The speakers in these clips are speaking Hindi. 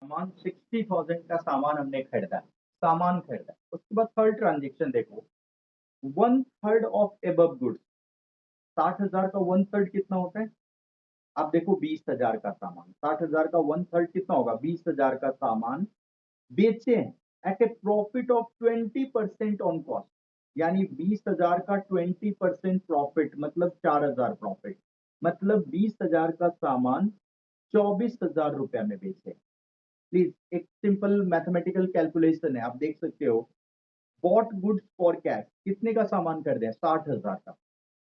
सामान 60,000 का सामान हमने खरीदा, सामान खरीदा। उसके बाद थर्ड ट्रांजेक्शन देखो, one third of above goods. 60,000 का वन थर्ड कितना होता है? आप देखो 20,000 का सामान, 60,000 का वन थर्ड कितना होगा? 20,000 का सामान बेचे हैं at a profit of 20% on cost. यानी 20,000 का 20% प्रॉफिट मतलब 4,000 प्रॉफिट। मतलब 20,000 का सामान 24,000 रुपया में बेचे। प्लीज एक सिंपल मैथमेटिकल कैलकुलेशन है, आप देख सकते हो। बॉट गुड्स फॉर कैश, कितने का सामान खरीदे? 60,000 का।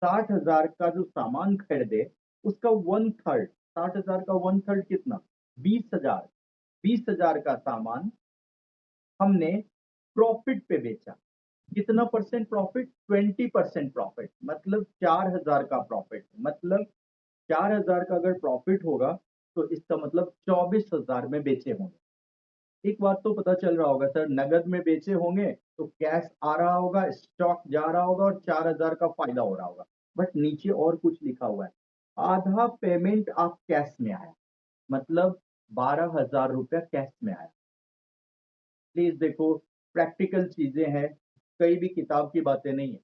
60,000 का जो सामान खरीदे उसका वन थर्ड, 60,000 का वन थर्ड कितना? 20,000। 20,000 का सामान हमने प्रॉफिट पे बेचा। कितना परसेंट प्रॉफिट? 20% प्रॉफिट, मतलब 4,000 का प्रॉफिट। मतलब 4,000 का अगर प्रॉफिट होगा तो इसका मतलब 24,000 में बेचे होंगे। एक बात तो पता चल रहा होगा सर, नगद में बेचे होंगे तो कैश आ रहा होगा, स्टॉक जा रहा होगा और 4,000 का फायदा हो रहा होगा। बट नीचे और कुछ लिखा हुआ है, आधा पेमेंट आप कैश में आया, मतलब 12,000 रुपया कैश में आया। प्लीज देखो, प्रैक्टिकल चीजें हैं, कई भी किताब की बातें नहीं है।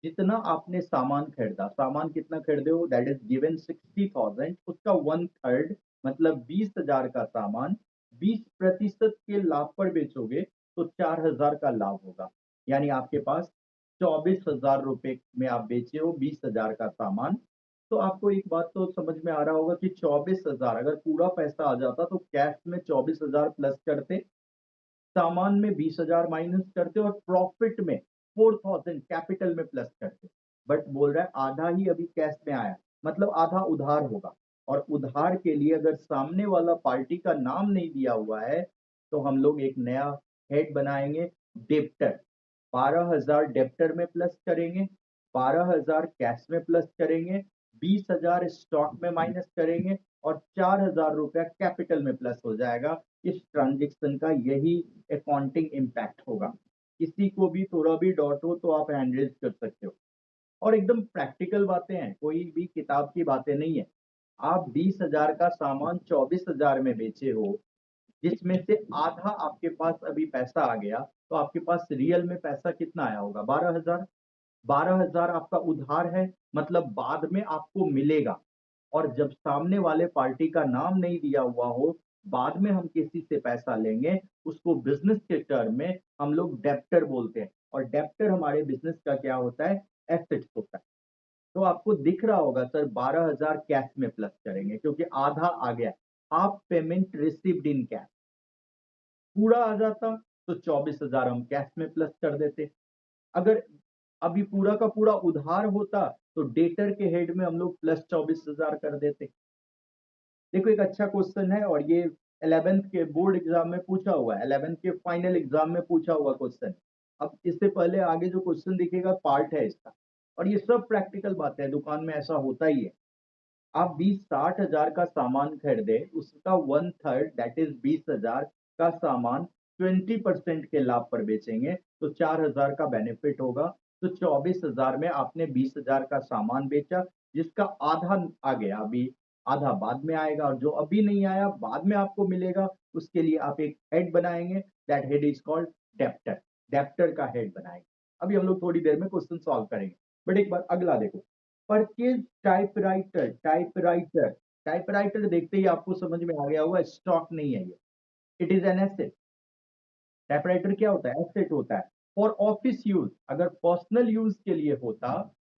जितना आपने सामान खरीदा, सामान कितना खरीदे हो? दैट इज गिवन 60,000, उसका वन थर्ड मतलब 20,000 का सामान 20% के लाभ पर बेचोगे तो 4,000 का लाभ होगा। यानी आपके पास 24,000 रुपए में आप बेचे हो 20,000 का सामान। तो आपको एक बात तो समझ में आ रहा होगा कि 24,000 अगर पूरा पैसा आ जाता तो कैश में 24,000 प्लस करते, सामान में 20,000 माइनस करते और प्रॉफिट में 4,000 कैपिटल में प्लस करते। बट बोल रहा है आधा ही अभी कैश में आया, मतलब आधा उधार होगा। और उधार के लिए अगर सामने वाला पार्टी का नाम नहीं दिया हुआ है तो हम लोग एक नया हेड बनाएंगे, डेप्टर। 12,000 डेप्टर में प्लस करेंगे, 12,000 कैश में प्लस करेंगे, 20,000 स्टॉक में माइनस करेंगे और 4,000 रुपया कैपिटल में प्लस हो जाएगा। इस ट्रांजेक्शन का यही अकाउंटिंग इम्पैक्ट होगा। किसी को भी थोड़ा भी डाउट हो तो आप हैंड रेज कर सकते हो। और एकदम प्रैक्टिकल बातें हैं, कोई भी किताब की बातें नहीं है। आप 20,000 का सामान 24,000 में बेचे हो, जिसमें से आधा आपके पास अभी पैसा आ गया, तो आपके पास रियल में पैसा कितना आया होगा? 12,000। 12,000 आपका उधार है, मतलब बाद में आपको मिलेगा। और जब सामने वाले पार्टी का नाम नहीं दिया हुआ हो, बाद में हम किसी से पैसा लेंगे, उसको बिजनेस के टर्म में हम लोग डेप्टर बोलते हैं। और डेप्टर हमारे बिजनेस का क्या होता है? एसेट्स होता है। तो आपको दिख रहा होगा सर, 12,000 कैश में प्लस करेंगे क्योंकि आधा आ गया। Half payment received in cash. पूरा आ जाता तो 24,000 हम कैश में प्लस कर देते। अगर अभी पूरा का पूरा उधार होता तो डेटर के हेड में हम लोग प्लस 24,000 कर देते। देखो एक अच्छा क्वेश्चन है और ये 11th के बोर्ड एग्जाम में पूछा हुआ है, 11th के फाइनल एग्जाम में पूछा हुआ क्वेश्चन। अब इससे पहले आगे जो क्वेश्चन दिखेगा पार्ट है इसका। और ये सब प्रैक्टिकल बातें हैं, दुकान में ऐसा होता ही है। आप 20-60,000 का सामान खरीदे, उसका वन थर्ड दैट इज 20,000 का सामान 20% के लाभ पर बेचेंगे तो 4,000 का बेनिफिट होगा। तो 24,000 में आपने 20,000 का सामान बेचा, जिसका आधा आ गया, अभी आधा बाद में आएगा और जो अभी नहीं आया बाद में आपको मिलेगा। उसके लिए आप एक हेड बनाएंगे, that head is called debtor. Debtor का हेड बनाएंगे। अभी हम लोग थोड़ी देर में क्वेश्चन सॉल्व करेंगे। बट एक बार अगला देखो, परचेज टाइपराइटर। टाइपराइटर, टाइपराइटर देखते ही आपको समझ में आ गया होगा स्टॉक नहीं है ये, it is an asset. Typewriter क्या होता है? एसेट होता है। फॉर ऑफिस यूज, अगर पर्सनल यूज के लिए होता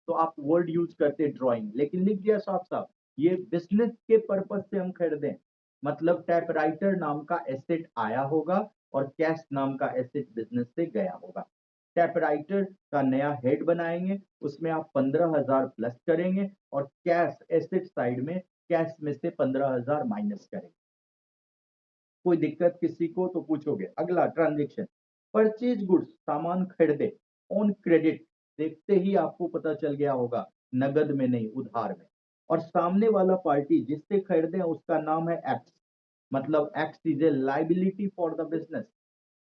तो आप वर्ड यूज करते ड्राइंग, लेकिन लिख दिया साफ साफ ये बिजनेस के पर्पज से हम खरीदें। मतलब टाइपराइटर नाम का एसेट आया होगा और कैश नाम का एसेट बिजनेस से गया होगा। टाइपराइटर का नया हेड बनाएंगे, उसमें आप 15,000 प्लस करेंगे और कैश एसेट साइड में कैश में से 15,000 माइनस करेंगे। कोई दिक्कत किसी को तो पूछोगे। अगला ट्रांजेक्शन, परचेज गुड्स, सामान खरीदे ऑन क्रेडिट। देखते ही आपको पता चल गया होगा नगद में नहीं, उधार में। और सामने वाला पार्टी जिससे खरीदे उसका नाम है एक्स, मतलब x is a liability for the business.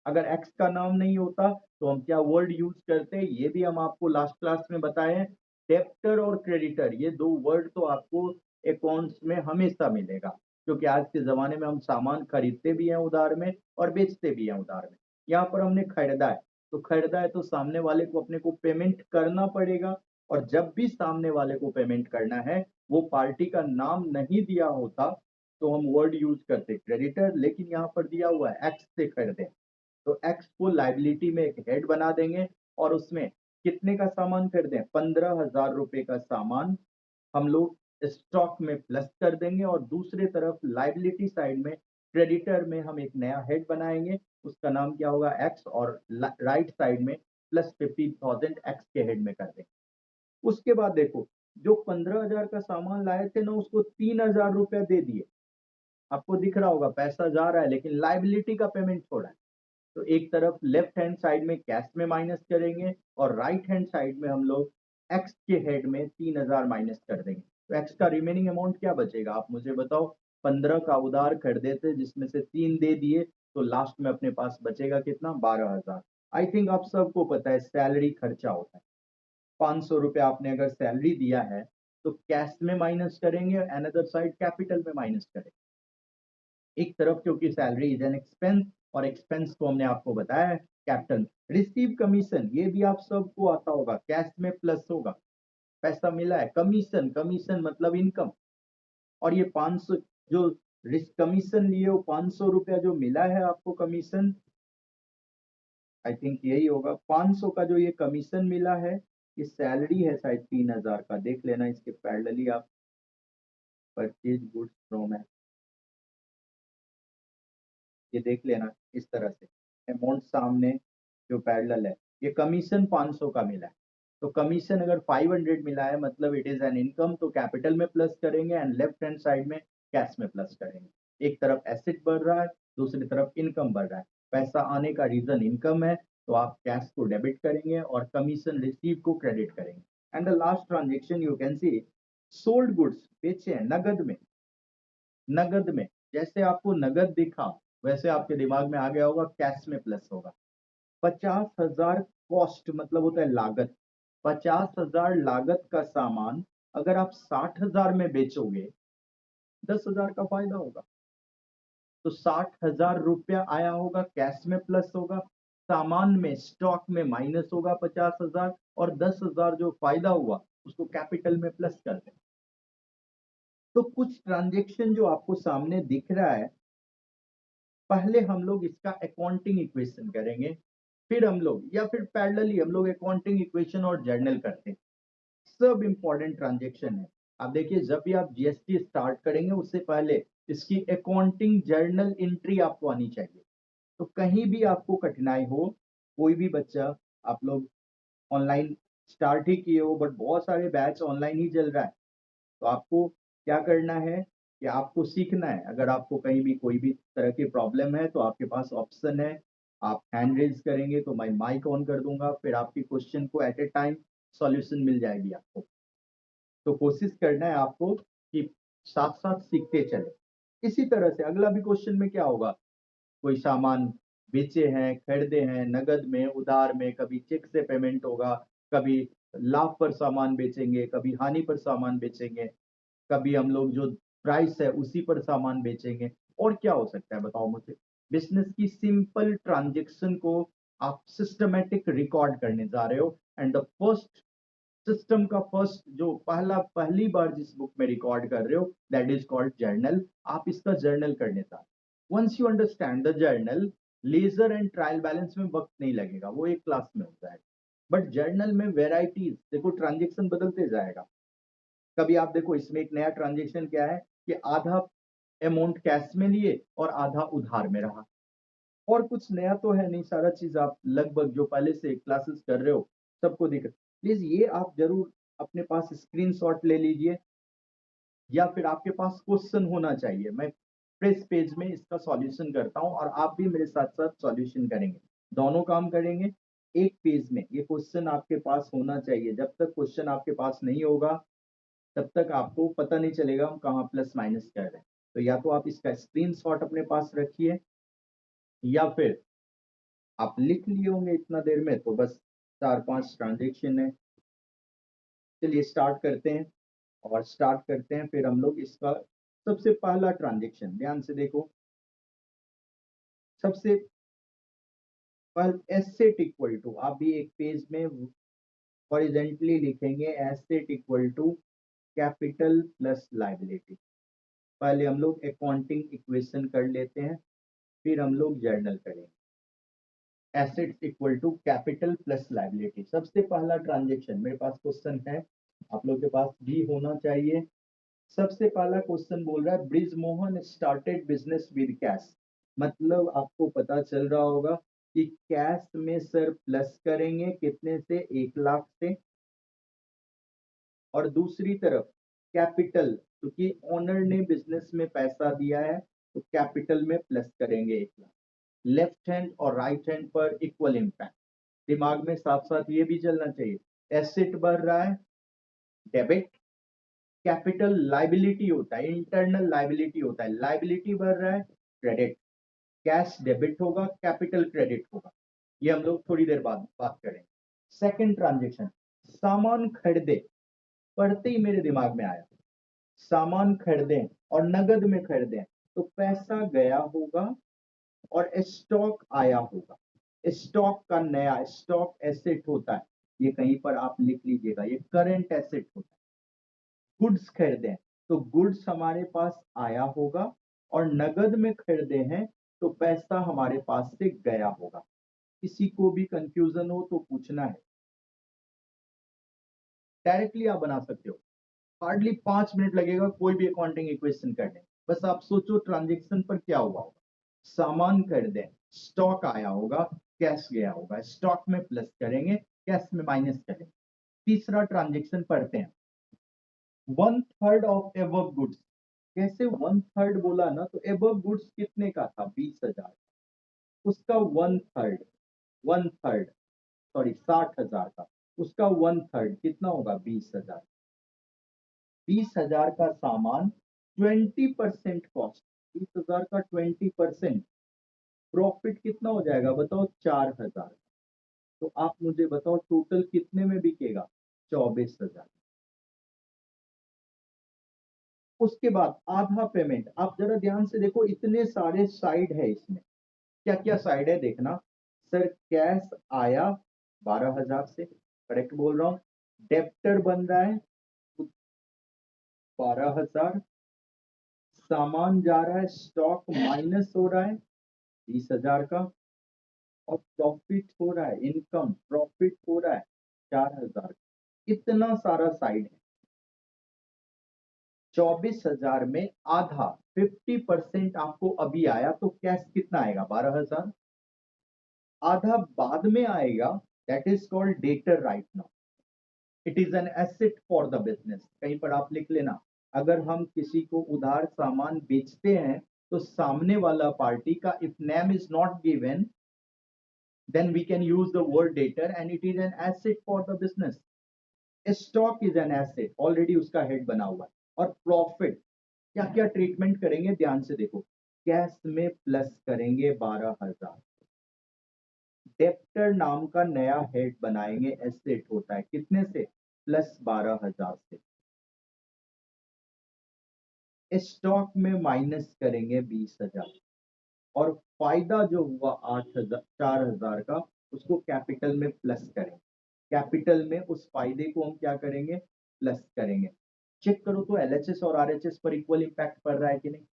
अगर एक्स का नाम नहीं होता तो हम क्या वर्ड यूज करते, ये भी हम आपको लास्ट क्लास में बताए हैं। डेप्टर और क्रेडिटर, ये दो वर्ड तो आपको अकाउंट्स में हमेशा मिलेगा। क्योंकि आज के ज़माने में हम सामान खरीदते भी हैं उधार में और बेचते भी हैं उधार में। यहाँ पर हमने खरीदा है तो सामने वाले को अपने को पेमेंट करना पड़ेगा और जब भी सामने वाले को पेमेंट करना है, वो पार्टी का नाम नहीं दिया होता, तो हम वर्ड यूज़ करते क्रेडिटर, लेकिन यहाँ पर दिया हुआ है एक्स से खरीदें। तो एक्स को लायबिलिटी में एक हेड बना देंगे और उसमें कितने का सामान खरीदें? 15,000 रुपए का सामान हम लोग स्टॉक में प्लस कर देंगे और दूसरे तरफ लायबिलिटी साइड में क्रेडिटर में हम एक नया हेड बनाएंगे, उसका नाम क्या होगा? एक्स, और राइट साइड में प्लस 15,000 एक्स के हेड में कर देंगे। उसके बाद देखो, जो 15,000 का सामान लाए थे ना, उसको 3,000 रुपया दे दिए। आपको दिख रहा होगा पैसा जा रहा है लेकिन लायबिलिटी का पेमेंट छोड़ा है। तो एक तरफ लेफ्ट हैंड साइड में कैश में माइनस करेंगे और राइट हैंड साइड में हम लोग एक्स के हेड में 3,000 माइनस कर देंगे। तो एक्स का रिमेनिंग अमाउंट क्या बचेगा? आप मुझे बताओ। 15 का उधार खरीदे थे जिसमें से 3 दे दिए, तो लास्ट में अपने पास बचेगा कितना? 12,000। आई थिंक आप सबको पता है सैलरी खर्चा होता है। 500 रुपए आपने अगर सैलरी दिया है तो कैश में माइनस करेंगे, अनदर साइड कैपिटल में माइनस करेंगे। एक तरफ क्योंकि सैलरी इज एन एक्सपेंस और एक्सपेंस को हमने आपको बताया है कैपिटल। रिसीव कमीशन, ये भी आप सबको आता होगा, कैश में प्लस होगा, पैसा मिला है। कमीशन, कमीशन मतलब इनकम, और ये 500 जो कमीशन लिए हो, 500 रुपया जो मिला है आपको कमीशन, आई थिंक यही होगा। 500 का जो ये कमीशन मिला है, ये सैलरी है शायद 3,000 का, देख लेना इसके पैरेलली आप। परचेज गुड्स फ्रॉम, ये देख लेना इस तरह से अमाउंट सामने जो पैरेलल है। ये कमीशन 500 का मिला है, तो कमीशन अगर 500 मिला है मतलब इट इज एन इनकम, तो कैपिटल में प्लस करेंगे एंड लेफ्ट हैंड साइड में कैश में प्लस करेंगे। एक तरफ एसेट बढ़ रहा है, दूसरी तरफ इनकम बढ़ रहा है। पैसा आने का रीजन इनकम है, तो आप कैश को डेबिट करेंगे और कमीशन रिसीव को क्रेडिट करेंगे। And the last transaction you can see, sold goods, बेचे हैं नगद में। नगद में, जैसे आपको नगद दिखा वैसे आपके दिमाग में आ गया होगा कैश में प्लस होगा। 50,000 कॉस्ट मतलब होता है लागत। 50,000 लागत का सामान अगर आप 60,000 में बेचोगे, 10,000 का फायदा होगा। तो 60,000 रुपया आया होगा, कैश में प्लस होगा, सामान में स्टॉक में माइनस होगा 50,000, और 10,000 जो फायदा हुआ उसको कैपिटल में प्लस कर दें। तो कुछ ट्रांजेक्शन जो आपको सामने दिख रहा है, पहले हम लोग इसका अकाउंटिंग इक्वेशन करेंगे, फिर हम लोग, या फिर पैरेलली हम लोग अकाउंटिंग इक्वेशन और जर्नल करते हैं। सब इंपॉर्टेंट ट्रांजेक्शन है। अब देखिए, जब भी आप जीएसटी स्टार्ट करेंगे उससे पहले इसकी अकाउंटिंग जर्नल एंट्री आपको आनी चाहिए। तो कहीं भी आपको कठिनाई हो, कोई भी बच्चा, आप लोग ऑनलाइन स्टार्ट ही किए हो बट बहुत सारे बैच ऑनलाइन ही चल रहा है, तो आपको क्या करना है कि आपको सीखना है। अगर आपको कहीं भी कोई भी तरह की प्रॉब्लम है तो आपके पास ऑप्शन है, आप हैंड रेज करेंगे तो मैं माइक ऑन कर दूंगा, फिर आपकी क्वेश्चन को एट ए टाइम सॉल्यूशन मिल जाएगी आपको। तो कोशिश करना है आपको कि साथ साथ सीखते चले। इसी तरह से अगला भी क्वेश्चन में क्या होगा, कोई सामान बेचे हैं, खरीदे हैं, नगद में, उधार में, कभी चेक से पेमेंट होगा, कभी लाभ पर सामान बेचेंगे, कभी हानि पर सामान बेचेंगे, कभी हम लोग जो प्राइस है उसी पर सामान बेचेंगे। और क्या हो सकता है बताओ मुझे? बिजनेस की सिंपल ट्रांजेक्शन को आप सिस्टमेटिक रिकॉर्ड करने जा रहे हो, एंड द फर्स्ट सिस्टम का फर्स्ट जो पहली बार जिस बुक में रिकॉर्ड कर रहे हो, दैट इज कॉल्ड जर्नल। आप इसका जर्नल करने जा रहे हो। Once you understand the journal, ledger and trial balance में वक्त नहीं लगेगा, वो एक क्लास में हो जाएगा। बट जर्नल में वेराइटीज देखो, ट्रांजेक्शन बदलते जाएगा। कभी आप देखो इसमें एक नया ट्रांजेक्शन क्या है कि आधा अमाउंट कैश में लिए और आधा उधार में रहा। और कुछ नया तो है नहीं, सारा चीज आप लगभग जो पहले से क्लासेस कर रहे हो सबको दिख। प्लीज ये आप जरूर अपने पास स्क्रीनशॉट ले लीजिए, या फिर आपके पास क्वेश्चन होना चाहिए। मैं प्रेस पेज में इसका सॉल्यूशन करता हूँ और आप भी मेरे साथ साथ सॉल्यूशन करेंगे, दोनों काम करेंगे। एक पेज में ये क्वेश्चन आपके पास होना चाहिए। जब तक क्वेश्चन आपके पास नहीं होगा तब तक आपको पता नहीं चलेगा हम कहाँ प्लस माइनस कर रहे हैं। तो या तो आप इसका स्क्रीनशॉट अपने पास रखिए, या फिर आप लिख लिए होंगे इतना देर में, तो बस 4-5 ट्रांजेक्शन है। चलिए स्टार्ट करते हैं, और स्टार्ट करते हैं फिर हम लोग इसका सबसे पहला ट्रांजेक्शन ध्यान से देखो, सबसे पहले एसेट इक्वल टू, आप भी एक पेज में हॉरिजेंटली लिखेंगे asset equal to capital plus liability. पहले हम लोग अकाउंटिंग इक्वेशन कर लेते हैं, फिर हम लोग जर्नल करेंगे। Assets equal to capital plus liability, सबसे पहला ट्रांजेक्शन मेरे पास क्वेश्चन है, आप लोग के पास भी होना चाहिए। सबसे पहला क्वेश्चन बोल रहा है bridge Mohan started business with cash, मतलब आपको पता चल रहा होगा कि कैश में सर प्लस करेंगे कितने से, 1 लाख से, और दूसरी तरफ कैपिटल, क्योंकि ओनर ने बिजनेस में पैसा दिया है तो कैपिटल में प्लस करेंगे 1 लाख। लेफ्ट हैंड और राइट हैंड पर इक्वल इम्पैक्ट, दिमाग में साथ साथ ये भी चलना चाहिए, एसेट बढ़ रहा है डेबिट, कैपिटल लाइबिलिटी होता है, इंटरनल लाइबिलिटी होता है, लाइबिलिटी बढ़ रहा है क्रेडिट, कैश डेबिट होगा कैपिटल क्रेडिट होगा, ये हम लोग थोड़ी देर बाद बात करेंगे। सेकंड ट्रांजेक्शन, सामान खरीदे, पढ़ते ही मेरे दिमाग में आया, सामान खरीदे और नगद में खरीदे तो पैसा गया होगा और स्टॉक आया होगा। स्टॉक का नया, स्टॉक एसेट होता है, ये कहीं पर आप लिख लीजिएगा, ये करंट एसेट होता है। गुड्स खरीदे तो गुड्स हमारे पास आया होगा, और नगद में खरीदे हैं तो पैसा हमारे पास से गया होगा। किसी को भी कंफ्यूजन हो तो पूछना है, डायरेक्टली आप बना सकते हो, हार्डली 5 मिनट लगेगा कोई भी अकाउंटिंग इक्वेशन करने। बस आप सोचो ट्रांजेक्शन पर क्या हुआ होगा, सामान खरीदे, स्टॉक आया होगा, कैश गया होगा, स्टॉक में प्लस करेंगे कैश में माइनस करेंगे। तीसरा ट्रांजेक्शन पढ़ते हैं, 1/3 ऑफ एबव गुड्स, कैसे 1/3 बोला ना, तो एबव गुड्स कितने का था, 20,000, उसका 1/3, 1/3 सॉरी 60,000 का, उसका 1/3 कितना होगा, 20,000। 20,000 का सामान 20% कॉस्ट, 20,000 का 20% प्रॉफिट कितना हो जाएगा बताओ, 4,000। तो आप मुझे बताओ टोटल कितने में बिकेगा, 24,000। उसके बाद आधा पेमेंट, आप जरा ध्यान से देखो, इतने सारे साइड है इसमें, क्या क्या साइड है देखना। सर कैश आया 12,000 से, करेक्ट बोल रहा हूं, डेप्टर बन रहा है 12,000, सामान जा रहा है, स्टॉक माइनस हो रहा है 20,000 का, और प्रॉफिट हो रहा है, इनकम प्रॉफिट हो रहा है 4,000। इतना सारा साइड है, 24,000 में आधा 50% आपको अभी आया तो कैश कितना आएगा, 12,000, आधा बाद में आएगा, that is called debtor right now, it is an asset for the business. कहीं पर आप लिख लेना, अगर हम किसी को उधार सामान बेचते हैं तो सामने वाला पार्टी का if name is not given, then we can use the word debtor and it is an asset for the business. Stock is an asset, already उसका हेड बना हुआ है। और प्रॉफिट क्या क्या ट्रीटमेंट करेंगे ध्यान से देखो, कैश में प्लस करेंगे 12,000, डेप्टर नाम का नया हेड बनाएंगे, एसेट होता है कितने से, प्लस 12,000 से, स्टॉक में माइनस करेंगे 20,000, और फायदा जो हुआ 8,000 4,000 का, उसको कैपिटल में प्लस करेंगे, कैपिटल में उस फायदे को हम क्या करेंगे, प्लस करेंगे। चेक करो तो एलएचएस और आरएचएस पर इक्वल इंपैक्ट पड़ रहा है कि नहीं,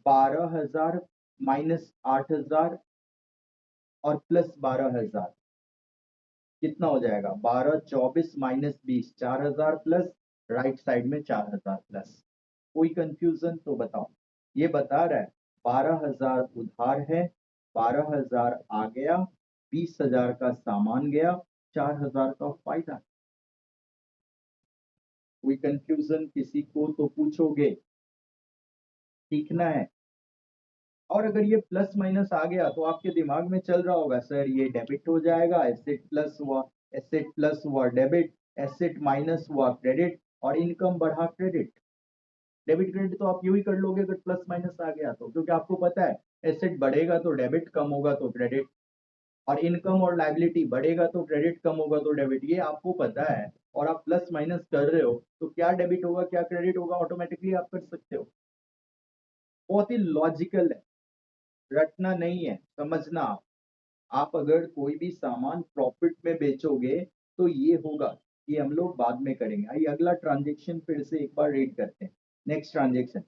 12,000 माइनस 8,000 और प्लस 12,000 कितना हो जाएगा, 12 24 माइनस 20 4,000 प्लस, राइट साइड में 4,000 प्लस। कोई कंफ्यूजन तो बताओ, ये बता रहा है 12,000 उधार है, 12,000 आ गया, 20,000 का सामान गया, 4,000 का फायदा। कोई कंफ्यूजन किसी को तो पूछोगे, सीखना है। और अगर ये प्लस माइनस आ गया तो आपके दिमाग में चल रहा होगा, सर ये डेबिट हो जाएगा, एसेट प्लस हुआ, एसेट प्लस हुआ डेबिट, एसेट माइनस हुआ क्रेडिट, और इनकम बढ़ा क्रेडिट। डेबिट क्रेडिट तो आप यूं ही कर लोगे अगर प्लस माइनस आ गया तो, क्योंकि आपको पता है एसेट बढ़ेगा तो डेबिट, कम होगा तो क्रेडिट, और इनकम और लाइबिलिटी बढ़ेगा तो क्रेडिट, कम होगा तो डेबिट, ये आपको पता है। और आप प्लस माइनस कर रहे हो तो क्या डेबिट होगा क्या क्रेडिट होगा ऑटोमेटिकली आप कर सकते हो। बहुत ही लॉजिकल है, रटना नहीं है, समझना आप अगर कोई भी सामान प्रॉफिट में बेचोगे तो ये होगा, ये हम लोग बाद में करेंगे। आइए अगला ट्रांजेक्शन फिर से एक बार रीड करते हैं। नेक्स्ट ट्रांजेक्शन,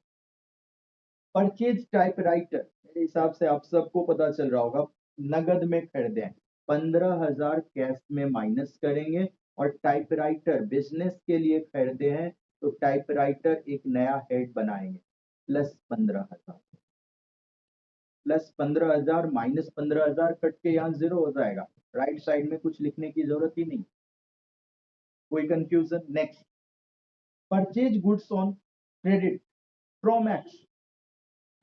परचेज टाइपराइटर, मेरे हिसाब से आप सबको पता चल रहा होगा, नगद में खरीदे हैं, 15,000 कैश में माइनस करेंगे, और टाइपराइटर बिजनेस के लिए खरीदे हैं तो टाइपराइटर एक नया हेड बनाएंगे, +15,000, +15,000 -15,000 कट के यहाँ जीरो हो जाएगा, राइट साइड में कुछ लिखने की जरूरत ही नहीं। कोई confusion? Next, purchase goods on credit from x,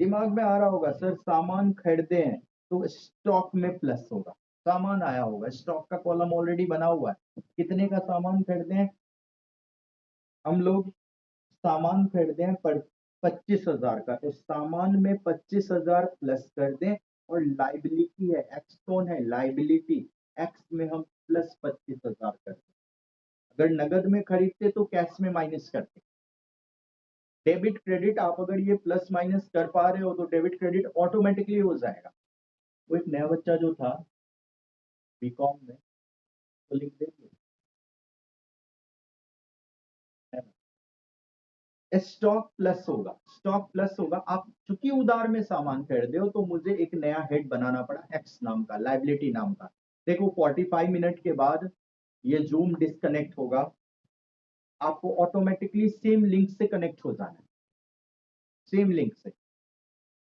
दिमाग में आ रहा होगा सर सामान खरीदे हैं तो स्टॉक में प्लस होगा, सामान आया होगा, स्टॉक का कॉलम ऑलरेडी बना हुआ है, कितने का सामान खरीदे हैं हम लोग, सामान खरीदे हैं पर 25,000 का, तो सामान में 25,000 प्लस कर दें, और लाइबिलिटी है, एक्स कौन है, लाइबिलिटी, एक्स में हम प्लस 25,000 कर दें। अगर नगद में खरीदते तो कैश में माइनस करते। डेबिट क्रेडिट आप अगर ये प्लस माइनस कर पा रहे हो तो डेबिट क्रेडिट ऑटोमेटिकली हो जाएगा। वो एक नया बच्चा जो था बीकॉम में, तो लिख देंगे स्टॉक प्लस होगा, स्टॉक प्लस होगा। आप चूंकि उधार में सामान खरीदे हो तो मुझे एक नया हेड बनाना पड़ा एक्स नाम का, लाइबिलिटी नाम का। देखो 45 मिनट के बाद ये जूम डिस्कनेक्ट होगा, आपको ऑटोमेटिकली सेम लिंक से कनेक्ट हो जाना है, सेम लिंक से।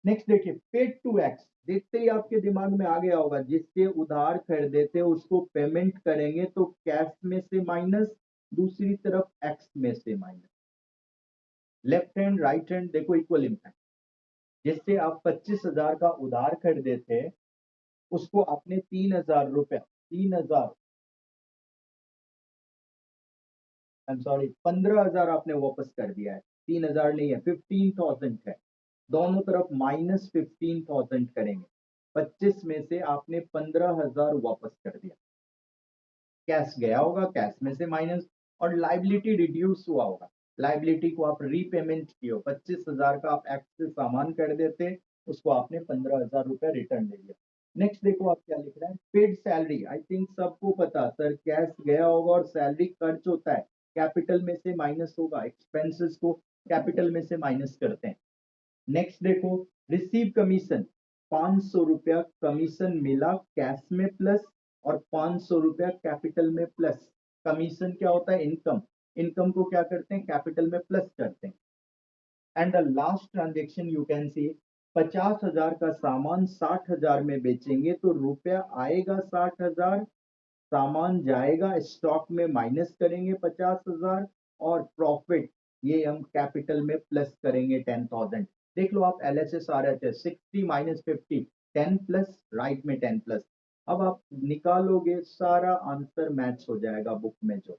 नेक्स्ट देखिए, पेड टू एक्स, देखते ही आपके दिमाग में आ गया होगा, जिससे उधार खरीदे थे उसको पेमेंट करेंगे तो कैश में से माइनस, दूसरी तरफ एक्स में से minus, left hand right hand देखो इक्वल इम्पैक्ट। जिससे आप 25,000 का उधार खरीदे थे उसको आपने 3,000 रुपया, 3,000, आई एम सॉरी, 15,000 आपने वापस कर दिया है, 3,000 नहीं है, 15,000 है, दोनों तरफ -15,000 करेंगे, 25 में से आपने 15,000 वापस कर दिया, कैश गया होगा, कैश में से माइनस, और लाइबिलिटी रिड्यूस हुआ होगा, लाइबिलिटी को आप रीपेमेंट किए हो, 25,000 का आप एक्स से सामान कर देते, उसको आपने 15,000 रुपया रिटर्न दे दिया। नेक्स्ट देखो आप क्या लिख रहे हैं, पेड सैलरी, आई थिंक सबको पता सर, कैश गया होगा और सैलरी खर्च होता है, कैपिटल में से माइनस होगा, एक्सपेंसेस को कैपिटल में से माइनस करते हैं। नेक्स्ट देखो, रिसीव कमीशन, 500 रुपया कमीशन मिला कैश में प्लस, और 500 रुपया कैपिटल में प्लस। कमीशन क्या होता है, इनकम, इनकम को क्या करते हैं, कैपिटल में प्लस करते हैं। And the last transaction you can see, 50,000 का सामान 60,000 में बेचेंगे तो रुपया आएगा 60,000, सामान जाएगा स्टॉक में, माइनस करेंगे 50,000, और प्रॉफिट ये हम कैपिटल में प्लस करेंगे 10,000। देख लो आप, LHS आ रहे थे 60 -50, 10 प्लस, राइट में 10 प्लस। अब आप निकालोगे सारा आंसर मैच हो जाएगा बुक में जो